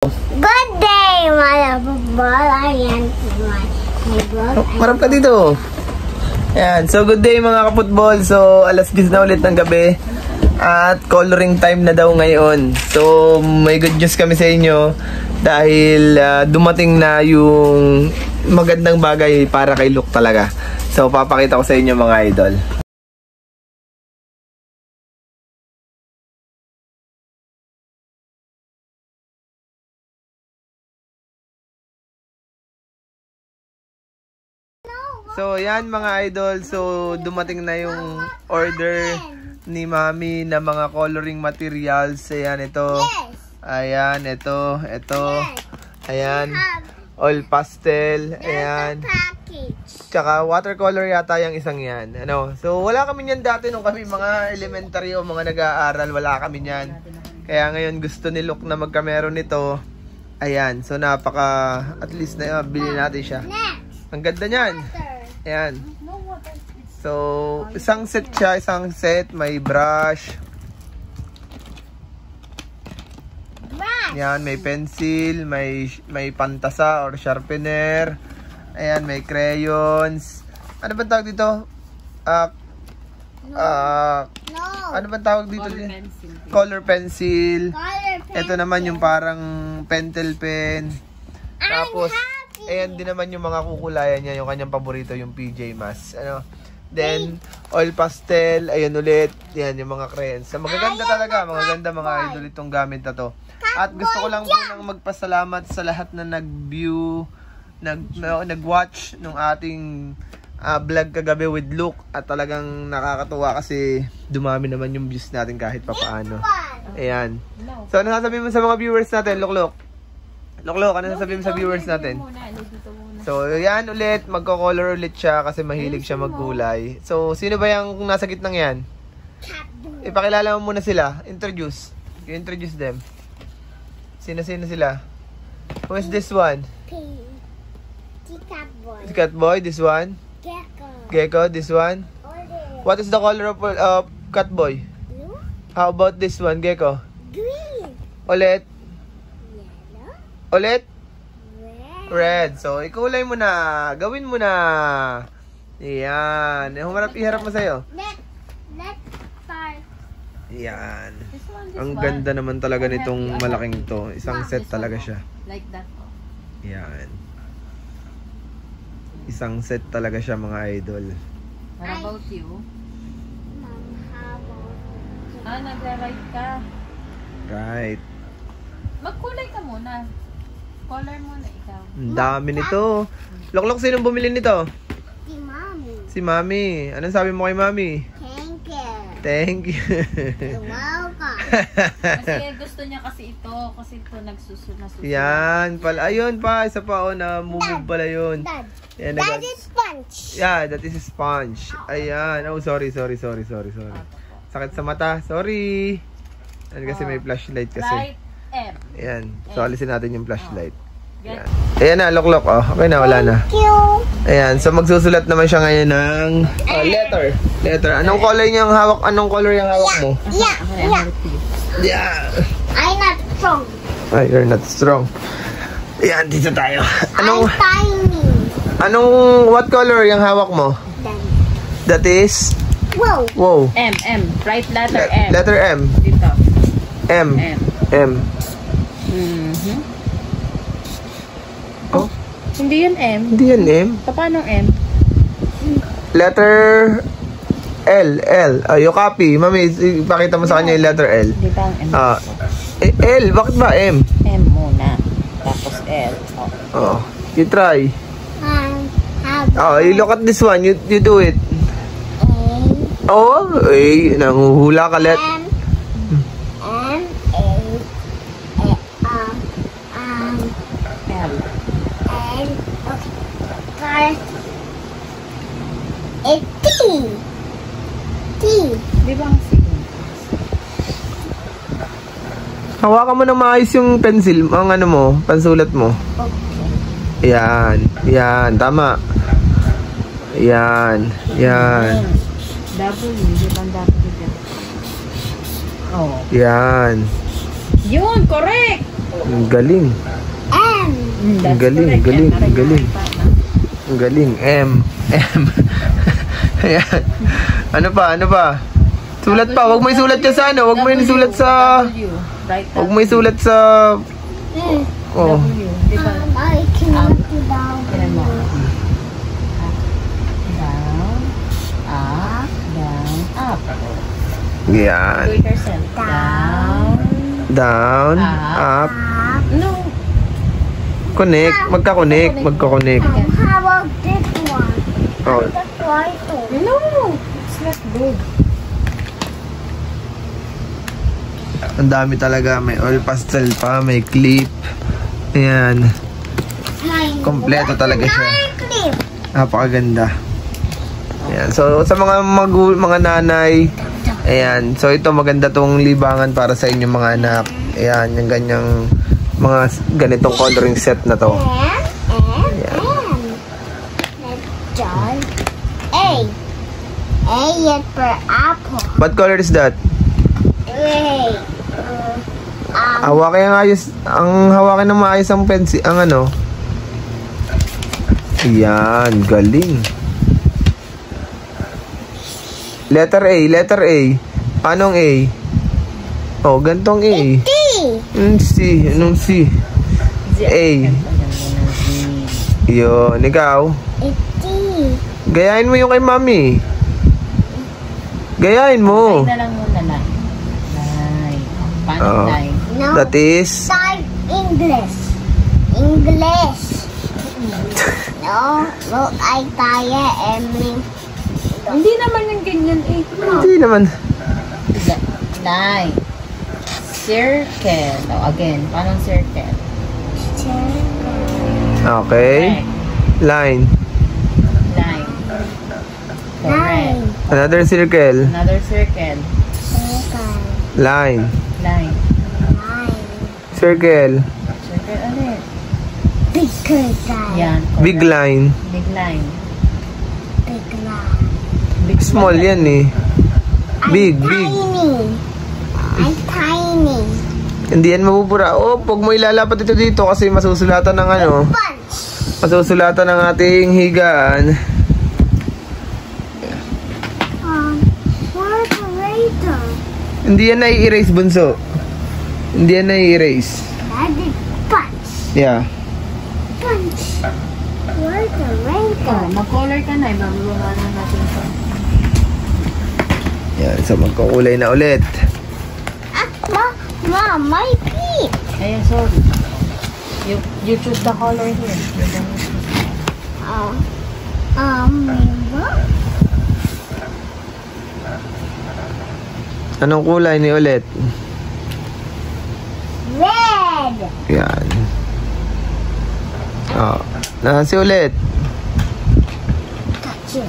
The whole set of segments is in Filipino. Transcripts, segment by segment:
Good day, mga football. Ayan, my vlog. Marap ka dito. Ayan, so good day mga kaputbol. So alas 10 na ulit ng gabi. At coloring time na daw ngayon. So may good news kami sa inyo. Dahil dumating na yung magandang bagay para kay Luke talaga. So papakita ko sa inyo mga idol. So yan mga idol, so dumating na yung order ni Mami na mga coloring materials. Ayan ito. Ayan ito. Ayan. All pastel. Ayan. Tsaka watercolor yata yung isang yan. Ano? So wala kami yan dati nung kami mga elementary o mga nag-aaral. Wala kami yan. Kaya ngayon gusto ni Luke na magkameron nito. Ayan. So napaka, at least na bilhin natin siya. Ang ganda niyan. Ayan. So, isang set siya, isang set. May brush. Ayan, may pencil, may pantasa or sharpener. Ayan, may crayons. Ano ba tawag dito? Ano ba tawag dito? Color pencil. Ito naman yung parang pentel pen. Tapos, ayan din naman yung mga kukulayan niya, yung kanyang paborito, yung PJ Masks. Ano? Then, oil pastel, ayun ulit. Yan, yung mga crayons. So, magaganda talaga, magaganda mga idol itong gamit na to. At gusto ko lang po nang magpasalamat sa lahat na nag-view, nag-watch nung ating vlog kagabi with Luke. At talagang nakakatuwa kasi dumami naman yung views natin kahit papaano. Ayan. So, ano sasabihin mo sa mga viewers natin, Luke? Luke, ano sasabihin mo sa viewers natin? So, yan ulit. Magko-color ulit siya kasi mahilig siya magkulay. So, sino ba yung nasa gitnang yan? Ipakilala mo muna sila. Introduce. You introduce them. Sino sila? Who is this one? Si Catboy. This one? Gecko. This one? What is the color of Catboy? How about this one, Gecko? Green. Ulit. Ulit? Red. So, ikulay mo na. Gawin mo na. Ayan. Iharap mo sa'yo. Let's start. Ayan. Ang ganda naman talaga nitong malaking to. Isang set talaga siya. Like that. Ayan. Isang set talaga siya mga idol. What about you? Mom, how about you? Nagra-write ka. Right. Magkulay ka muna. Color muna ikaw. Ang dami nito. Loklok, sinong bumili nito? Si Mommy. Si Mami. Anong sabi mo kay Mami? Thank you. Thank you. You're welcome. Kasi gusto niya kasi ito. Kasi ito nasusunod. Yan. Ayun pa. Isa pa o na move pala yun. Dad. Yan, That is sponge. Yeah, that is a sponge. Ayan. Oh, sorry. Sakit sa mata. Sorry. Yan kasi may flashlight kasi. Right. M. Ayan. So, alisin natin yung flashlight. Ayan. Ayan na, loklok. Oh. Okay na, wala na. Thank you. Ayan. So, magsusulat naman siya ngayon ng letter. Anong color yung hawak? Anong color yung hawak mo? Yeah. I'm not strong. Ay, you're not strong. Ayan, dito tayo. I'm tiny. What color yung hawak mo? That is? Wow. M. Right letter M. Letter M. Dito. M. Oh? Hindi yun M. Hindi yan M. Paano M? Letter L. You copy. Mami, ipakita mo sa kanya yung letter L. Di ba ang M? L. Bakit ba M? M muna. Tapos L. Oh. You try. You look at this one. You do it. Oh, nanguhula ka let. T. Di ba ang C? Hawakan mo na maayos yung pencil, ang ano mo, pansulat mo. Okay. Yan, tama. Yan. W, di ba ang W? Oh. Yan. Yun, correct! Ang galing. M. Ang galing, galing, galing. Ang galing. M. Ayan. Ano pa? Sulat pa. Huwag mo isulat ka sa ano. Huwag mo isulat sa... Huwag mo isulat sa... Oh. Diba? I cannot do down. Tignan mo. Down. Up. Down. Up. Yan. Do it yourself. Down. Down. Up. No. Connect. Magka-connect. Magka-connect. How about this one? Oh. That's right. No. It's not good. Ang dami talaga. May oil pastel pa. May clip. Ayan. Kompleto talaga siya. Clip. Napakaganda. Ayan. So, sa mga nanay, ayan. So, ito maganda tong libangan para sa inyong mga anak. Ayan. Yung ganyang mga ganitong coloring set na to. And. Let's try. A. A yet for apple. What color is that? A. Hawakin ang ayos. Ang hawakin ng maayos ang pencil. Ang ano. Ayan. Galing. Letter A. Letter A. Anong A? Oh, gantong A. T. C. Anong C? A. Yun. Ikaw. T. Gayahin mo yung kay mami. Gayahin mo. Line na lang muna, line. Line. Paano line? No. That is... Start English. English. No. Look, I tire Emily. Hindi naman yung ganyan eh. Hindi naman. Line. Circle. Oh, again. Paano circle? Okay. Line. Line. Correct. Another circle. Another circle. Line. Line. Circle. Circle ulit. Big line. Yan. Big line. Big line. Big line. Big Small yan eh. Big, big. Tiny. I'm tiny. Hindi yan mabubura. Oh, pag mo ilalapat ito dito kasi masusulatan ng ano. Bunch. Masusulatan ng ating higaan. Where's the razor? Hindi yan nai-erase, bunso. Hindi yan nai-erase. Daddy, bunch. Yeah. Bunch. Where's the razor? Mag-color ka na. Ibababa na natin ito. Yan, so magkukulay na ulit. Mom, my feet. Ayan, sorry. You choose the color here. What? Anong kulay ni ulit? Red. Yan. Oh, si ulit. Touch it.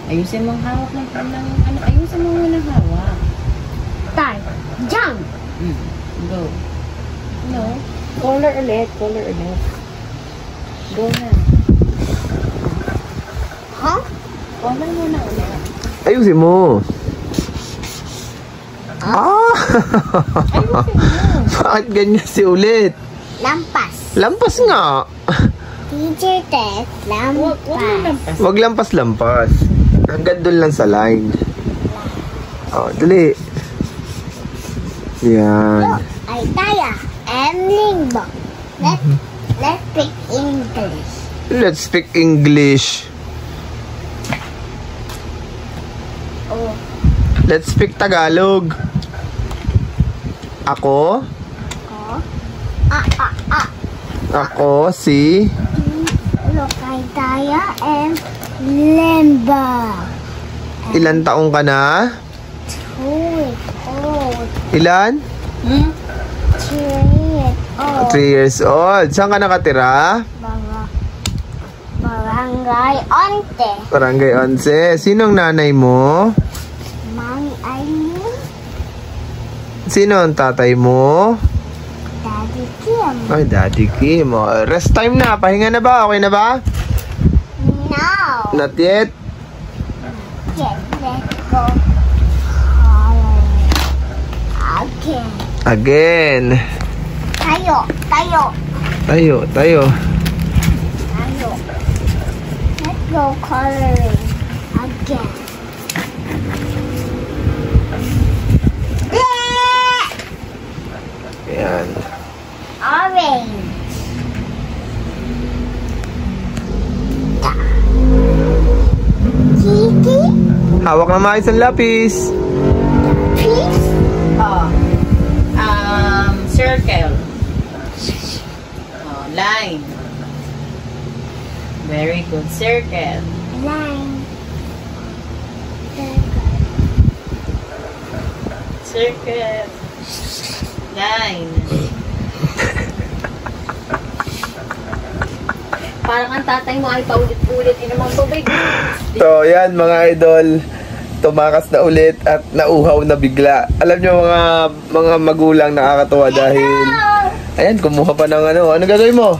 Ayusin mong hawak ng ano, ayusin mo muna hawak. Start. Jump. Go. No. Color ulit. Color ulit. Go na. Huh? Color muna ulit. Ayusin mo. Ah! Ayusin mo. Bakit ganyan si ulit? Lampas. Lampas nga. Teacher test. Huwag mo Lampas. lampas. Wag lampas-lampas. Hanggang doon lang sa line. Oh, dali. Yan. Look, I tire. And limbo. Let's speak English. Let's speak English. Oh. Let's speak Tagalog. Ako? Ako si... Look, I tire and limbo. Ilan taong ka na? 2 years old. Ilan? 3 years old. 3 years old. Saan ka nakatira? Barangay Onte. Barangay 11. Sinong nanay mo? Mami Aileen. Sino ang tatay mo? Daddy Kim. Ay, Daddy Kim. Oh, rest time na. Pahinga na ba? Okay na ba? No. Not yet? Let's go. Again. Again. Tayo. Tayo. Tayo, tayo. Tayo. Let's go coloring again. Ayan. Orange. Kitty. Hawak na maayos ang lapis. Peace. Oh. Circle. Oh, line. Very good. Circle. Line. Circle. Line. Parang ang tatay mo ay paulit-ulit. Inamang tubig. So, yan mga idol. Tumakas na ulit at nauhaw na bigla. Alam nyo mga magulang nakakatuwa dahil ayan, kumuha pa ng ano. Ano gagawin mo?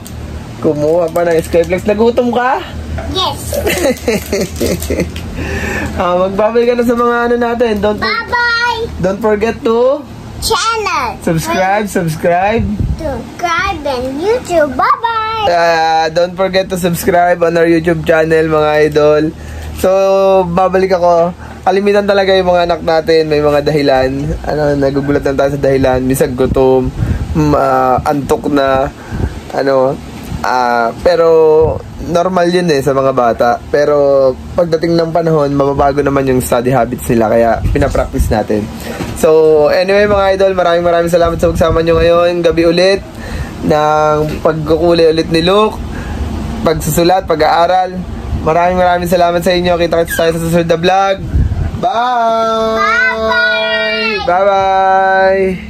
Kumuha pa ng Skyflex. Nagutom ka? Yes. Magbabay ka na sa mga ano natin. Bye-bye. Don't forget to Channel. subscribe. Subscribe and YouTube. Bye-bye. Don't forget to subscribe on our YouTube channel mga idol. So, babalik ako. Kalimitan talaga yung mga anak natin. May mga dahilan. Nagugulat lang tayo sa dahilan. Minsan gutom. Antok na. Pero normal yun sa mga bata. Pero pagdating ng panahon, mababago naman yung study habits nila. Kaya pinapractice natin. So, anyway mga idol, maraming salamat sa pagsama nyo ngayon. Gabi ulit ng pagkukulay ulit ni Luke. Pagsusulat, pag-aaral. Maraming salamat sa inyo. Kita-kits tayo sa susunod na vlog. Bye! Bye-bye!